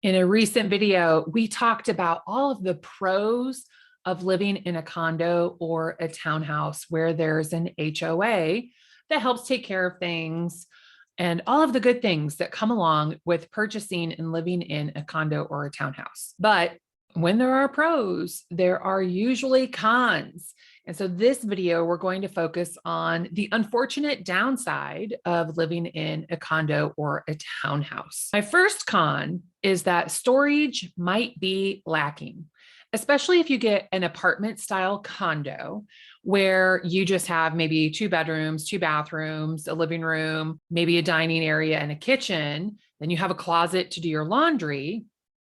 In a recent video, we talked about all of the pros of living in a condo or a townhouse where there's an HOA that helps take care of things and all of the good things that come along with purchasing and living in a condo or a townhouse. But when there are pros, there are usually cons. And so this video, we're going to focus on the unfortunate downside of living in a condo or a townhouse. My first con is that storage might be lacking, especially if you get an apartment style condo where you just have maybe 2 bedrooms, 2 bathrooms, a living room, maybe a dining area and a kitchen. Then you have a closet to do your laundry.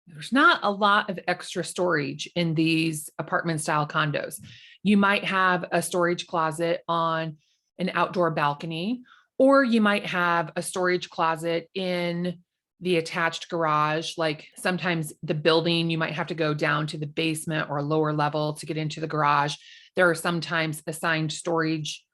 There's not a lot of extra storage in these apartment style condos. You might have a storage closet on an outdoor balcony, or you might have a storage closet in the attached garage. Like sometimes the building, you might have to go down to the basement or lower level to get into the garage. There are sometimes assigned storage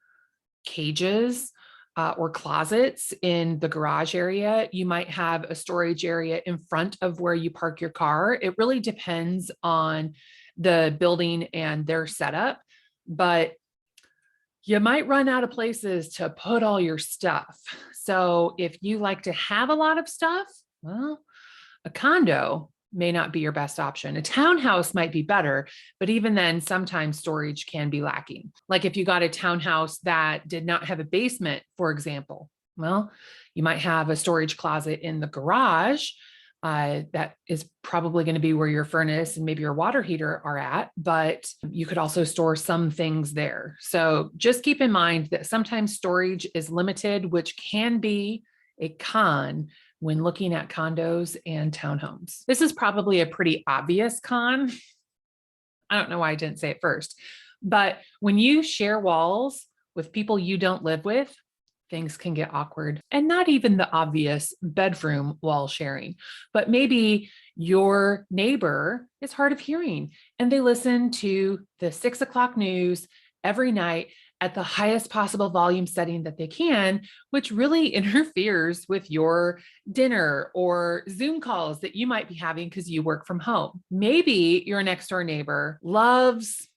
cages or closets in the garage area. You might have a storage area in front of where you park your car. It really depends on the building and their setup, but you might run out of places to put all your stuff. So if you like to have a lot of stuff, well, a condo may not be your best option. A townhouse might be better, but even then, sometimes storage can be lacking. Like if you got a townhouse that did not have a basement, for example, well, you might have a storage closet in the garage. That is probably going to be where your furnace and maybe your water heater are at, but you could also store some things there. So just keep in mind that sometimes storage is limited, which can be a con when looking at condos and townhomes. This is probably a pretty obvious con. I don't know why I didn't say it first, but when you share walls with people you don't live with, things can get awkward. And not even the obvious bedroom wall sharing, but maybe your neighbor is hard of hearing and they listen to the 6 o'clock news every night at the highest possible volume setting that they can, which really interferes with your dinner or Zoom calls that you might be having because you work from home. Maybe your next door neighbor loves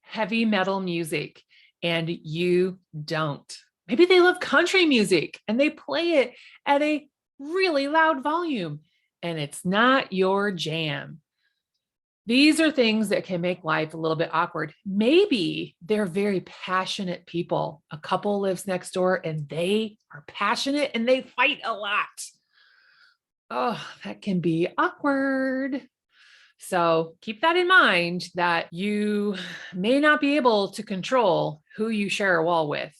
heavy metal music and you don't. Maybe they love country music and they play it at a really loud volume and it's not your jam. These are things that can make life a little bit awkward. Maybe they're very passionate people. A couple lives next door and they are passionate and they fight a lot. Oh, that can be awkward. So keep that in mind that you may not be able to control who you share a wall with.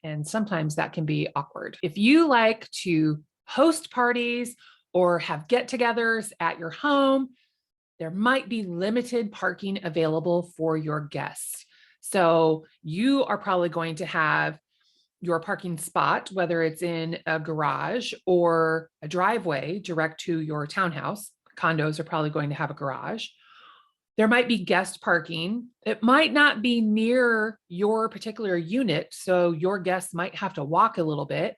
And sometimes that can be awkward. If you like to host parties or have get-togethers at your home, there might be limited parking available for your guests. So you are probably going to have your parking spot, whether it's in a garage or a driveway direct to your townhouse. Condos are probably going to have a garage. There might be guest parking. It might not be near your particular unit, so your guests might have to walk a little bit.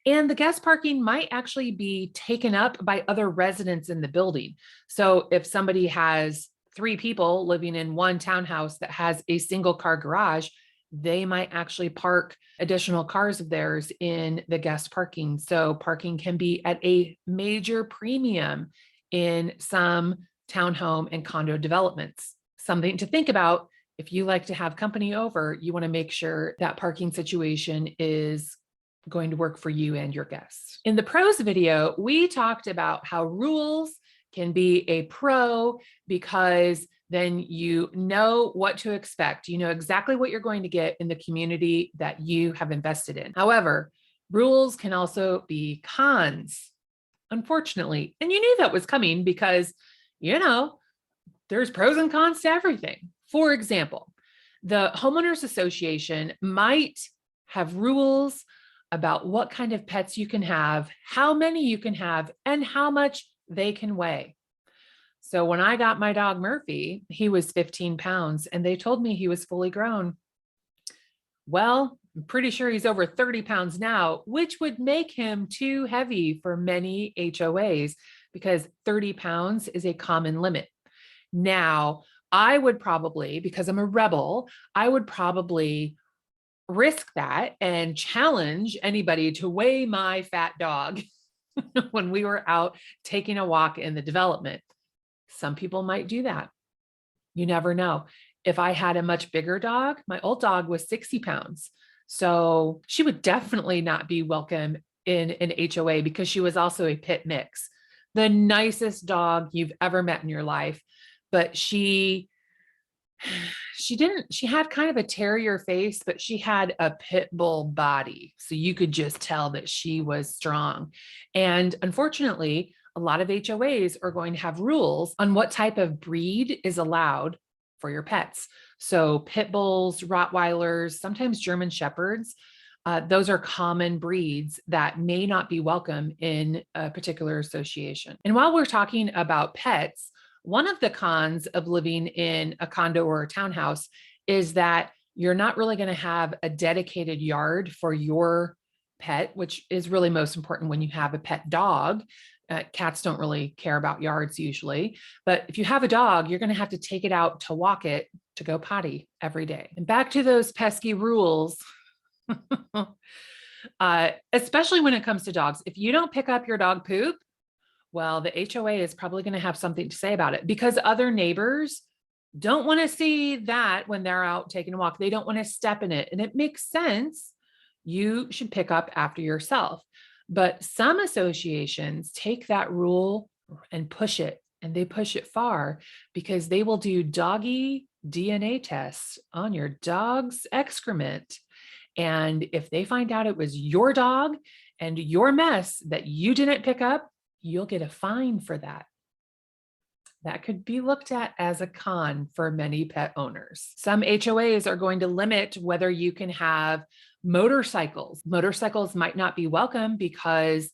And the guest parking might actually be taken up by other residents in the building. So if somebody has 3 people living in one townhouse that has a single car garage, they might actually park additional cars of theirs in the guest parking. So parking can be at a major premium in some townhome and condo developments. Something to think about if you like to have company over, you want to make sure that parking situation is going to work for you and your guests. In the pros video, we talked about how rules can be a pro because then you know what to expect. You know exactly what you're going to get in the community that you have invested in. However, rules can also be cons, unfortunately. And you knew that was coming because, there's pros and cons to everything. For example, the homeowners association might have rules about what kind of pets you can have, how many you can have, and how much they can weigh. So when I got my dog Murphy, he was 15 pounds and they told me he was fully grown. Well, I'm pretty sure he's over 30 pounds now, which would make him too heavy for many HOAs because 30 pounds is a common limit. Now, I would probably, because I'm a rebel, I would probably risk that and challenge anybody to weigh my fat dog when we were out taking a walk in the development. Some people might do that. You never know. If I had a much bigger dog, my old dog was 60 pounds. So she would definitely not be welcome in an HOA because she was also a pit mix. The nicest dog you've ever met in your life, but she had kind of a terrier face, but she had a pit bull body. So you could just tell that she was strong. And unfortunately, a lot of HOAs are going to have rules on what type of breed is allowed for your pets. So pit bulls, Rottweilers, sometimes German Shepherds, those are common breeds that may not be welcome in a particular association. And while we're talking about pets, one of the cons of living in a condo or a townhouse is that you're not really going to have a dedicated yard for your pet, which is really most important when you have a pet dog. Cats don't really care about yards usually, but if you have a dog, you're going to have to take it out to walk it to go potty every day. And back to those pesky rules, especially when it comes to dogs. If you don't pick up your dog poop, well, the HOA is probably going to have something to say about it because other neighbors don't want to see that when they're out taking a walk. They don't want to step in it. And it makes sense. You should pick up after yourself. But some associations take that rule and push it, and they push it far because they will do doggy DNA tests on your dog's excrement. And if they find out it was your dog and your mess that you didn't pick up, you'll get a fine for that. That could be looked at as a con for many pet owners. Some HOAs are going to limit whether you can have motorcycles. Motorcycles might not be welcome because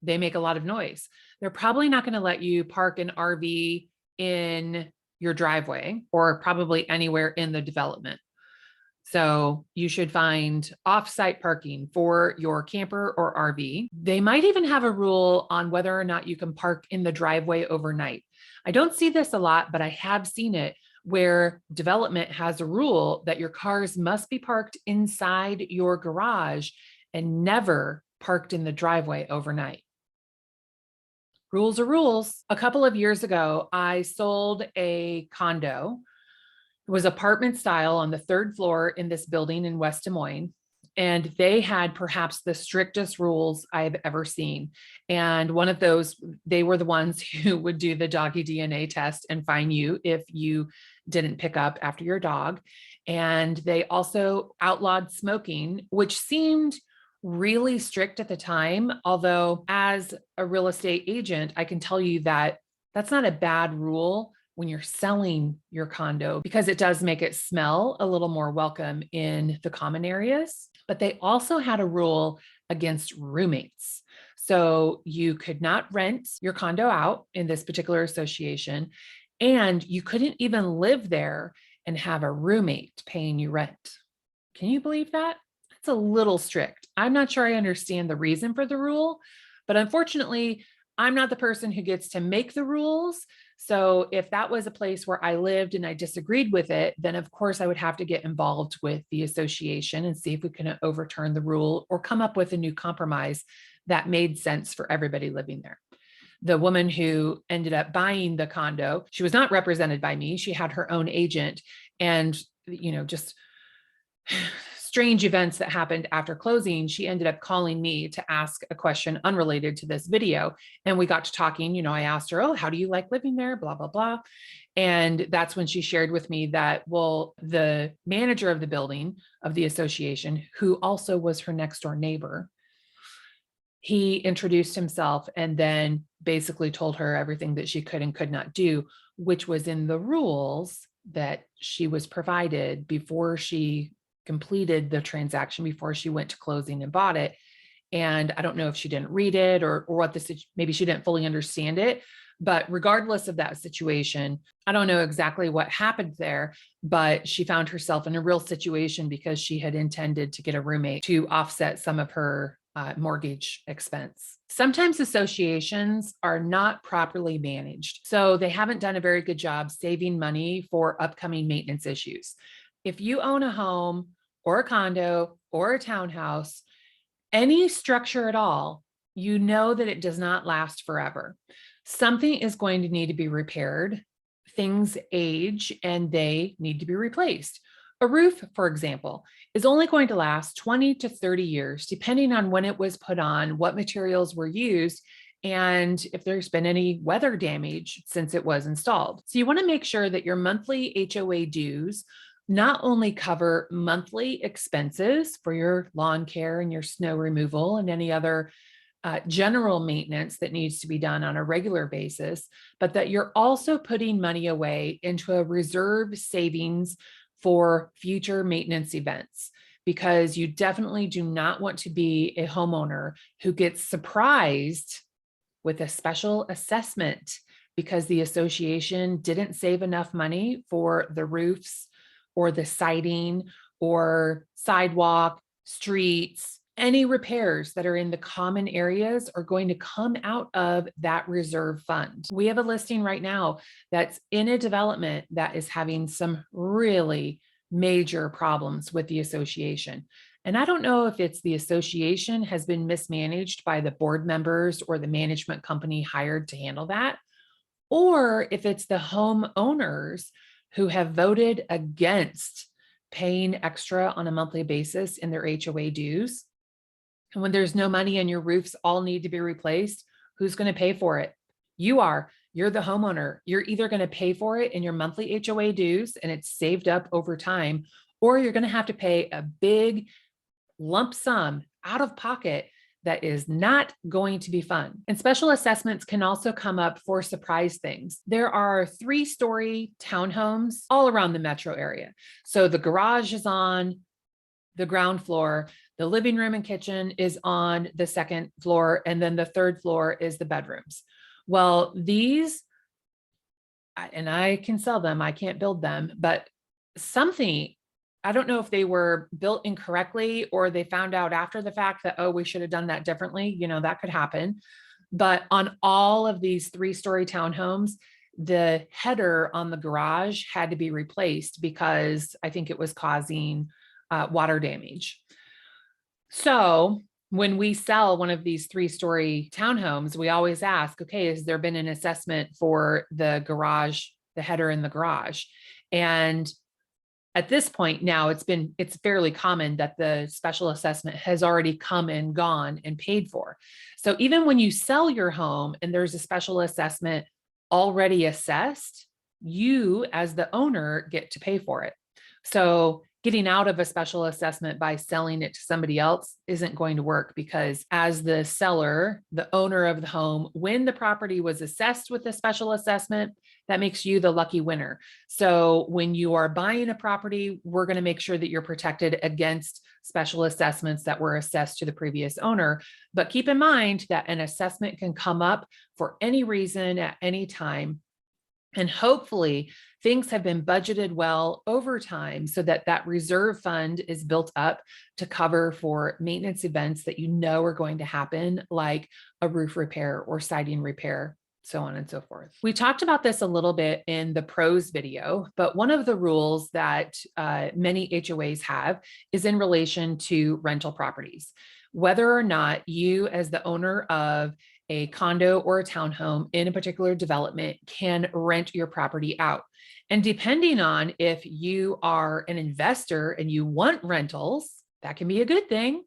they make a lot of noise. They're probably not going to let you park an RV in your driveway or probably anywhere in the development. So you should find off-site parking for your camper or RV. They might even have a rule on whether or not you can park in the driveway overnight. I don't see this a lot, but I have seen it where development has a rule that your cars must be parked inside your garage and never parked in the driveway overnight. Rules are rules. A couple of years ago, I sold a condo. It was apartment style on the third floor in this building in West Des Moines. And they had perhaps the strictest rules I've ever seen. And one of those, they were the ones who would do the doggy DNA test and fine you if you didn't pick up after your dog. And they also outlawed smoking, which seemed really strict at the time. Although as a real estate agent, I can tell you that that's not a bad rule when you're selling your condo because it does make it smell a little more welcome in the common areas. But they also had a rule against roommates. So you could not rent your condo out in this particular association, and you couldn't even live there and have a roommate paying you rent. Can you believe that? That's a little strict. I'm not sure I understand the reason for the rule, but unfortunately, I'm not the person who gets to make the rules. So if that was a place where I lived and I disagreed with it, then of course I would have to get involved with the association and see if we can overturn the rule or come up with a new compromise that made sense for everybody living there. The woman who ended up buying the condo, she was not represented by me. She had her own agent, and, just strange events that happened after closing, she ended up calling me to ask a question unrelated to this video. And we got to talking, I asked her, oh, how do you like living there? Blah, blah, blah. And that's when she shared with me that, well, the manager of the building of the association, who also was her next door neighbor, he introduced himself and then basically told her everything that she could and could not do, which was in the rules that she was provided before she completed the transaction, before she went to closing and bought it. And I don't know if she didn't read it or what maybe she didn't fully understand it. But regardless of that situation, I don't know exactly what happened there, but she found herself in a real situation because she had intended to get a roommate to offset some of her mortgage expense. Sometimes associations are not properly managed, so they haven't done a very good job saving money for upcoming maintenance issues. If you own a home or a condo or a townhouse, any structure at all, you know that it does not last forever. Something is going to need to be repaired. Things age and they need to be replaced. A roof, for example, is only going to last 20 to 30 years, depending on when it was put on, what materials were used, and if there's been any weather damage since it was installed. So you want to make sure that your monthly HOA dues not only cover monthly expenses for your lawn care and your snow removal and any other general maintenance that needs to be done on a regular basis, but that you're also putting money away into a reserve savings for future maintenance events, because you definitely do not want to be a homeowner who gets surprised with a special assessment because the association didn't save enough money for the roofs or the siding or sidewalk, streets. Any repairs that are in the common areas are going to come out of that reserve fund. We have a listing right now that's in a development that is having some really major problems with the association. And I don't know if it's the association has been mismanaged by the board members or the management company hired to handle that, or if it's the homeowners who have voted against paying extra on a monthly basis in their HOA dues. And when there's no money and your roofs all need to be replaced, who's going to pay for it? You are. You're the homeowner. You're either going to pay for it in your monthly HOA dues and it's saved up over time, or you're going to have to pay a big lump sum out of pocket that is not going to be fun. And special assessments can also come up for surprise things. There are 3-story townhomes all around the metro area. So the garage is on the ground floor, the living room and kitchen is on the second floor, and then the third floor is the bedrooms. Well, these, and I can sell them, I can't build them, but something, I don't know if they were built incorrectly or they found out after the fact that, oh, we should have done that differently. That could happen. But on all of these 3-story townhomes, the header on the garage had to be replaced because I think it was causing water damage. So when we sell one of these 3-story townhomes, we always ask, okay, has there been an assessment for the garage, the header in the garage? And at this point now, it's fairly common that the special assessment has already come and gone and paid for. So even when you sell your home and there's a special assessment already assessed, you as the owner get to pay for it. So getting out of a special assessment by selling it to somebody else isn't going to work, because as the seller, the owner of the home, when the property was assessed with a special assessment, that makes you the lucky winner. So when you are buying a property, we're going to make sure that you're protected against special assessments that were assessed to the previous owner. But keep in mind that an assessment can come up for any reason at any time. And hopefully things have been budgeted well over time so that that reserve fund is built up to cover for maintenance events that are going to happen, like a roof repair or siding repair, so on and so forth. We talked about this a little bit in the pros video, but one of the rules that many HOAs have is in relation to rental properties. Whether or not you, as the owner of a condo or a townhome in a particular development, can rent your property out. And depending on if you are an investor and you want rentals, that can be a good thing.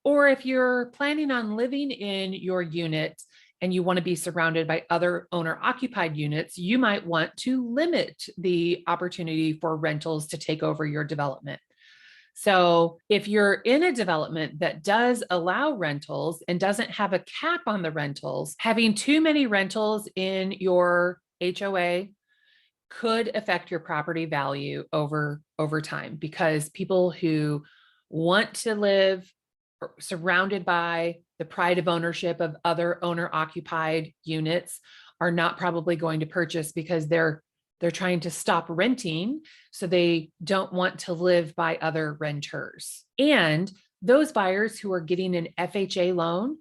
Or if you're planning on living in your unit and you want to be surrounded by other owner occupied units, you might want to limit the opportunity for rentals to take over your development. So if you're in a development that does allow rentals and doesn't have a cap on the rentals, having too many rentals in your HOA could affect your property value over time, because people who want to live surrounded by the pride of ownership of other owner occupied units are not probably going to purchase because they're trying to stop renting, so they don't want to live by other renters. And those buyers who are getting an FHA loan,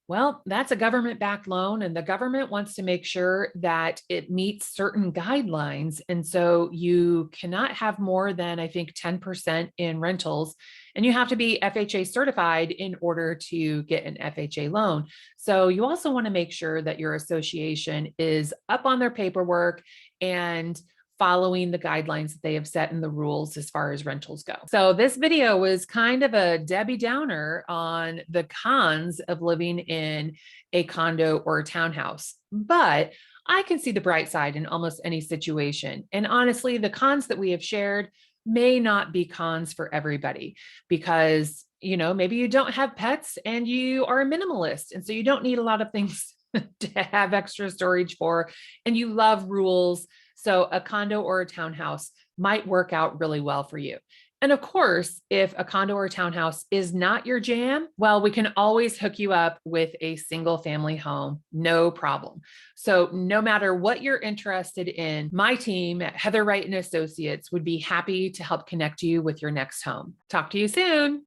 well, that's a government-backed loan, and the government wants to make sure that it meets certain guidelines. And so you cannot have more than, I think, 10% in rentals, and you have to be FHA certified in order to get an FHA loan. So you also want to make sure that your association is up on their paperwork and following the guidelines that they have set in the rules as far as rentals go. So this video was kind of a Debbie Downer on the cons of living in a condo or a townhouse, but I can see the bright side in almost any situation. And honestly, the cons that we have shared may not be cons for everybody because, maybe you don't have pets and you are a minimalist. And so you don't need a lot of things to have extra storage for, and you love rules. So a condo or a townhouse might work out really well for you. And of course, if a condo or a townhouse is not your jam, well, we can always hook you up with a single family home, no problem. So no matter what you're interested in, my team at Heather Wright and Associates would be happy to help connect you with your next home. Talk to you soon.